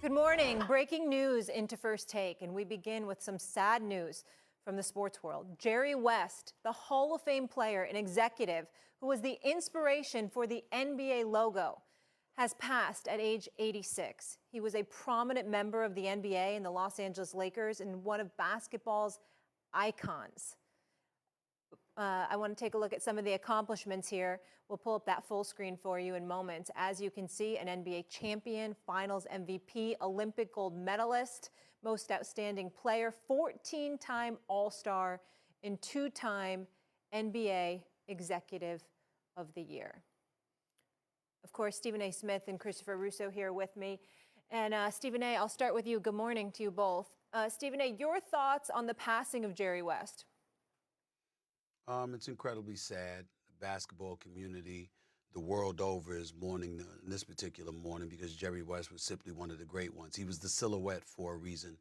Good morning. Breaking news into First Take, and we begin with some sad news from the sports world. Jerry West, the Hall of Fame player and executive who was the inspiration for the NBA logo, has passed at age 86. He was a prominent member of the NBA and the Los Angeles Lakers and one of basketball's icons. I want to take a look at some of the accomplishments here. We'll pull up that full screen for you in moments. As you can see, an NBA champion, finals MVP, Olympic gold medalist, most outstanding player, 14-time All-Star, and 2-time NBA Executive of the Year. Of course, Stephen A. Smith and Christopher Russo here with me. And Stephen A., I'll start with you. Good morning to you both. Stephen A., your thoughts on the passing of Jerry West? It's incredibly sad. The basketball community, the world over, is mourning this particular morning because Jerry West was simply one of the great ones. He was the silhouette for a reason.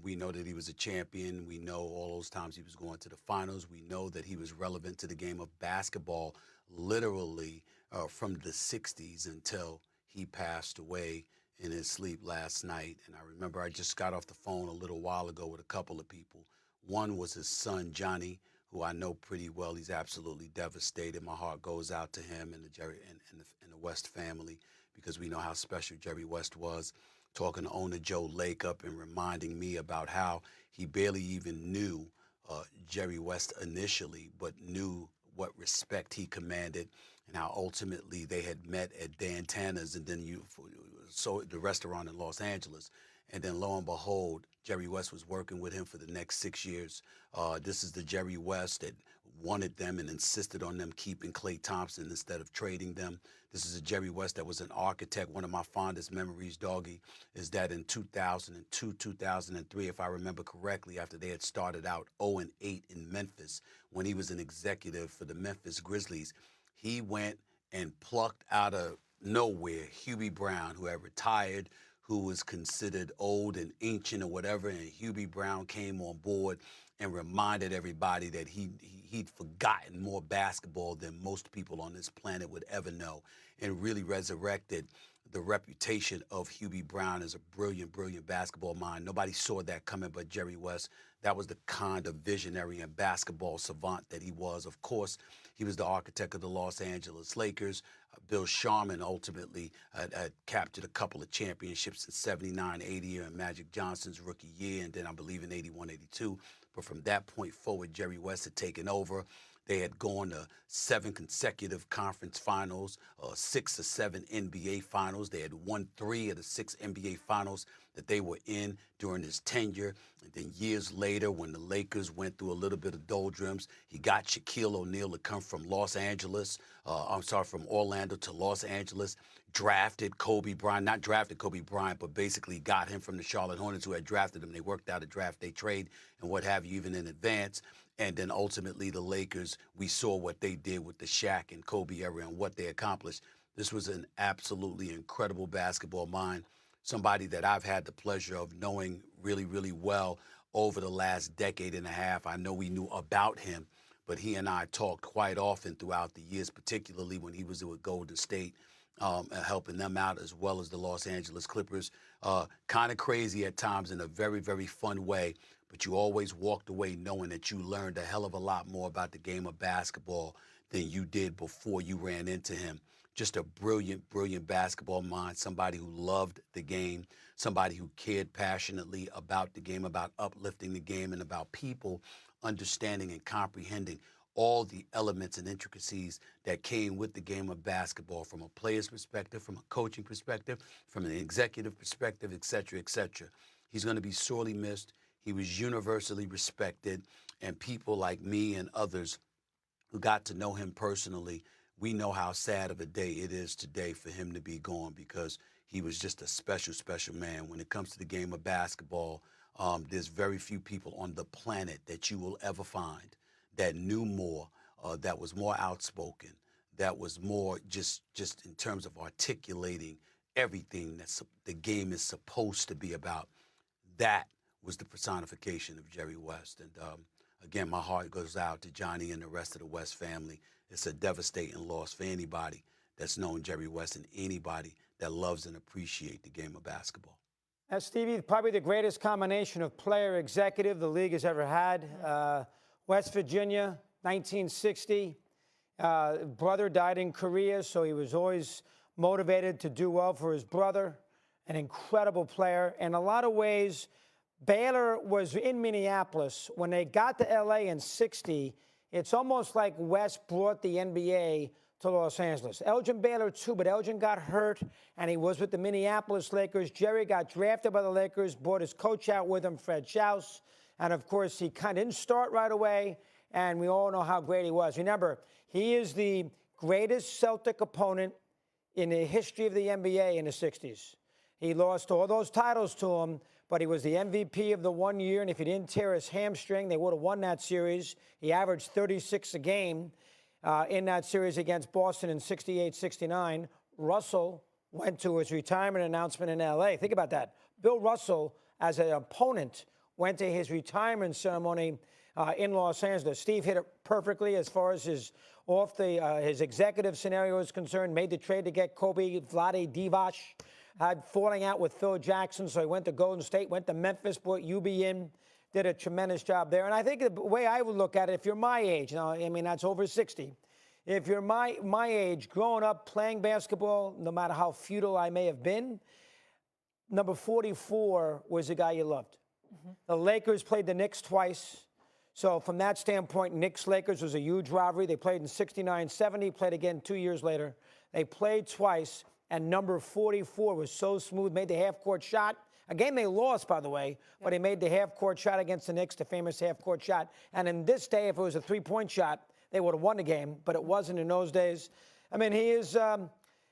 We know that he was a champion. We know all those times he was going to the finals. We know that he was relevant to the game of basketball literally from the 60s until he passed away in his sleep last night. And I remember I just got off the phone a little while ago with a couple of people. One was his son, Johnny, who I know pretty well. He's absolutely devastated. My heart goes out to him and the Jerry and the West family because we know how special Jerry West was. Talking to owner Joe Lakeup and reminding me about how he barely even knew Jerry West initially, but knew what respect he commanded and how ultimately they had met at Dan Tanner's and then the restaurant in Los Angeles. And then lo and behold, Jerry West was working with him for the next 6 years. This is the Jerry West that wanted them and insisted on them keeping Klay Thompson instead of trading them. This is a Jerry West that was an architect. One of my fondest memories, Doggy, is that in 2002, 2003, if I remember correctly, after they had started out 0-8 in Memphis, when he was an executive for the Memphis Grizzlies, he went and plucked out of nowhere Hubie Brown, who had retired, who was considered old and ancient or whatever, and Hubie Brown came on board and reminded everybody that he'd forgotten more basketball than most people on this planet would ever know, and really resurrected the reputation of Hubie Brown as a brilliant, brilliant basketball mind. Nobody saw that coming but Jerry West. That was the kind of visionary and basketball savant that he was. Of course, he was the architect of the Los Angeles Lakers. Bill Sharman ultimately had captured a couple of championships in 79, 80, and Magic Johnson's rookie year, and then I believe in 81, 82. But from that point forward, Jerry West had taken over. They had gone to 7 consecutive conference finals, 6 or 7 NBA finals. They had won 3 of the 6 NBA finals that they were in during his tenure. And then years later, when the Lakers went through a little bit of doldrums, he got Shaquille O'Neal to come from from Orlando to Los Angeles, drafted Kobe Bryant, not drafted Kobe Bryant, but basically got him from the Charlotte Hornets who had drafted him. They worked out a draft day trade and what have you, even in advance. And then ultimately the Lakers, we saw what they did with the Shaq and Kobe era and what they accomplished. This was an absolutely incredible basketball mind, somebody that I've had the pleasure of knowing really, really well over the last decade and a half. I know we knew about him, but he and I talked quite often throughout the years, particularly when he was with Golden State, helping them out, as well as the Los Angeles Clippers. Kind of crazy at times in a very, very fun way, but you always walked away knowing that you learned a hell of a lot more about the game of basketball than you did before you ran into him. Just a brilliant, brilliant basketball mind, somebody who loved the game, somebody who cared passionately about the game, about uplifting the game, and about people understanding and comprehending all the elements and intricacies that came with the game of basketball from a player's perspective, from a coaching perspective, from an executive perspective, et cetera, et cetera. He's going to be sorely missed. He was universally respected, and people like me and others who got to know him personally, we know how sad of a day it is today for him to be gone because he was just a special, special man. When it comes to the game of basketball, there's very few people on the planet that you will ever find that knew more, that was more outspoken, that was more just in terms of articulating everything that the game is supposed to be about. That was the personification of Jerry West. And again, my heart goes out to Johnny and the rest of the West family. It's a devastating loss for anybody that's known Jerry West and anybody that loves and appreciates the game of basketball. Now, Stevie, probably the greatest combination of player executive the league has ever had. West Virginia, 1960. Brother died in Korea, so he was always motivated to do well for his brother. An incredible player. In a lot of ways, Baylor was in Minneapolis. When they got to L.A. in 60, it's almost like West brought the NBA to Los Angeles. Elgin Baylor, too, but Elgin got hurt, and he was with the Minneapolis Lakers. Jerry got drafted by the Lakers, brought his coach out with him, Fred Schaus. And, of course, he kind of didn't start right away, and we all know how great he was. Remember, he is the greatest Celtic opponent in the history of the NBA in the 60s. He lost all those titles to him, but he was the MVP of the 1 year, and if he didn't tear his hamstring, they would have won that series. He averaged 36 a game in that series against Boston in 68-69. Russell went to his retirement announcement in L.A. Think about that. Bill Russell, as an opponent, went to his retirement ceremony in Los Angeles. Steve hit it perfectly as far as his executive scenario is concerned. Made the trade to get Kobe Vlade Divac. Had falling out with Phil Jackson, so he went to Golden State, went to Memphis, brought UB in, did a tremendous job there. And I think the way I would look at it, if you're my age, now, I mean, that's over 60. If you're my age, growing up playing basketball, no matter how futile I may have been, number 44 was the guy you loved. Mm-hmm. The Lakers played the Knicks twice. So from that standpoint, Knicks-Lakers was a huge rivalry. They played in 69-70, played again 2 years later. They played twice, and number 44 was so smooth, made the half-court shot. A game they lost, by the way, but he made the half-court shot against the Knicks, the famous half-court shot. And in this day, if it was a three-point shot, they would have won the game, but it wasn't in those days. I mean, he is,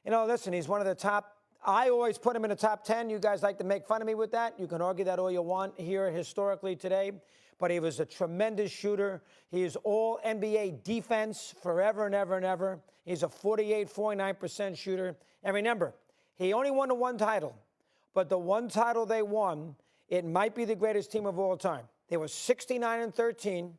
listen, he's one of the top. I always put him in the top 10. You guys like to make fun of me with that. You can argue that all you want here historically today. But he was a tremendous shooter. He is all NBA defense forever and ever and ever. He's a 48, 49% shooter. And remember, he only won the one title. But the one title they won, it might be the greatest team of all time. They were 69-13.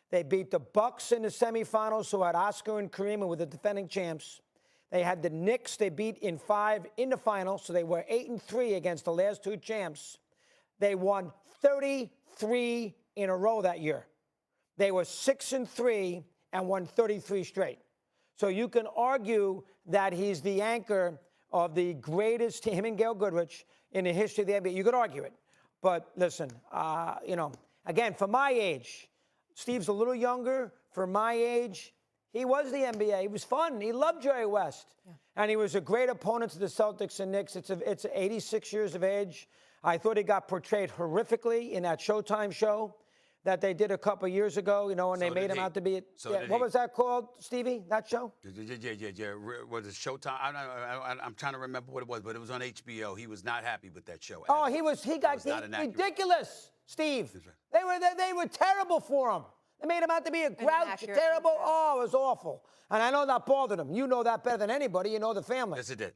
They beat the Bucks in the semifinals, who had Oscar and Kareem and were the defending champs. They had the Knicks they beat in 5 in the final, so they were 8-3 against the last two champs. They won 33 in a row that year. They were 6-3 and won 33 straight. So you can argue that he's the anchor of the greatest team, him and Gail Goodrich, in the history of the NBA. You could argue it. But listen, again, for my age, Steve's a little younger. For my age, he was the NBA. He was fun. He loved Jerry West. Yeah. And he was a great opponent to the Celtics and Knicks. It's 86 years of age. I thought he got portrayed horrifically in that Showtime show that they did a couple years ago, when they made him out to be. What was that called, Stevie, that show? Yeah. Was it Showtime? I'm trying to remember what it was, but it was on HBO. He was not happy with that show. Oh, he got ridiculous, Steve. Right. They were terrible for him. They made him out to be a grouch, terrible. Oh, it was awful. And I know that bothered him. You know that better than anybody. You know the family. Yes, it did.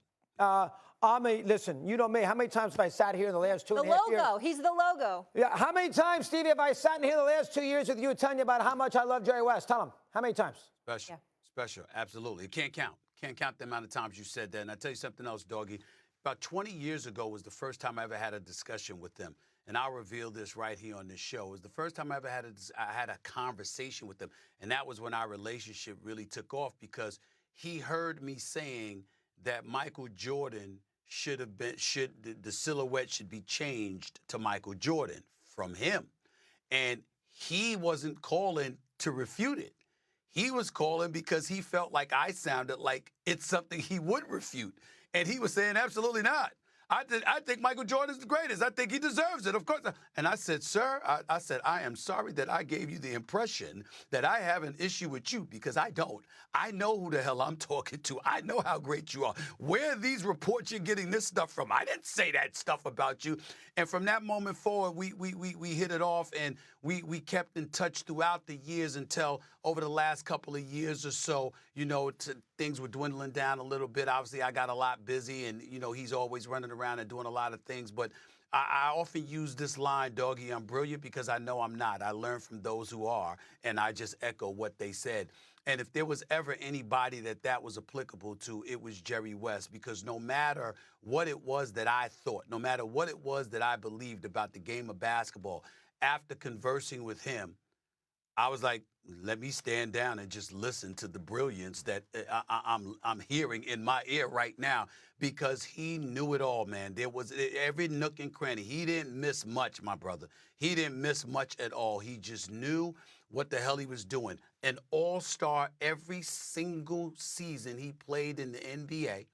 Listen, you know me. How many times have I sat here in the last 2.5 years? The logo. He's the logo. Yeah. How many times, Stevie, have I sat in here the last 2 years with you telling you about how much I love Jerry West? Tell him. How many times? Special. Absolutely. You can't count. Can't count the amount of times you said that. And I'll tell you something else, Doggy. About 20 years ago was the first time I ever had a discussion with them. And I'll reveal this right here on this show. It was the first time I ever had a conversation with them. And that was when our relationship really took off, because he heard me saying that Michael Jordan the silhouette should be changed to Michael Jordan from him. And he wasn't calling to refute it. He was calling because he felt like I sounded like it's something he would refute. And he was saying, absolutely not. I think Michael Jordan's the greatest. I think he deserves it, of course. And I said, sir, I said, I am sorry that I gave you the impression that I have an issue with you, because I don't. I know who the hell I'm talking to. I know how great you are. Where are these reports you're getting this stuff from? I didn't say that stuff about you. And from that moment forward, we hit it off, and we kept in touch throughout the years until over the last couple of years or so, things were dwindling down a little bit. Obviously, I got a lot busy, and, he's always running around and doing a lot of things, but I often use this line, doggy, I'm brilliant, because I know I'm not. I learn from those who are, and I just echo what they said. And if there was ever anybody that was applicable to, it was Jerry West, because no matter what it was that I thought, no matter what it was that I believed about the game of basketball, after conversing with him, I was like, let me stand down and just listen to the brilliance that I'm hearing in my ear right now, because he knew it all, man. There was every nook and cranny. He didn't miss much, my brother. He didn't miss much at all. He just knew what the hell he was doing. An all-star every single season he played in the NBA,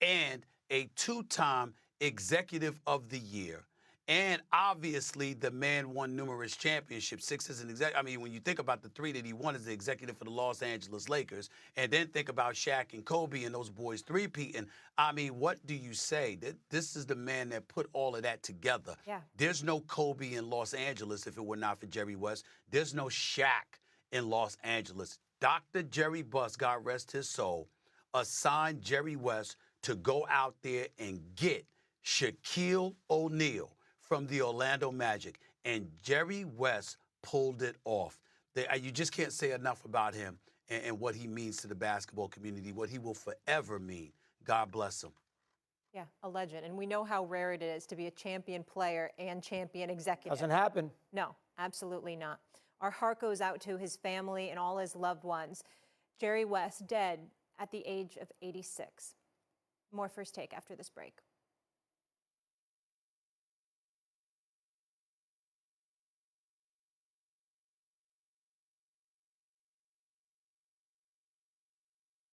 and a two-time Executive of the Year. And obviously, the man won numerous championships. 6 as an executive. I mean, when you think about the 3 that he won as the executive for the Los Angeles Lakers, and then think about Shaq and Kobe and those boys three-peating, I mean, what do you say? This is the man that put all of that together. Yeah. There's no Kobe in Los Angeles if it were not for Jerry West. There's no Shaq in Los Angeles. Dr. Jerry West, God rest his soul, assigned Jerry West to go out there and get Shaquille O'Neal from the Orlando Magic, and Jerry West pulled it off. You just can't say enough about him and what he means to the basketball community, what he will forever mean. God bless him. Yeah, a legend. And we know how rare it is to be a champion player and champion executive. Doesn't happen. No, absolutely not. Our heart goes out to his family and all his loved ones. Jerry West, dead at the age of 86. More First Take after this break.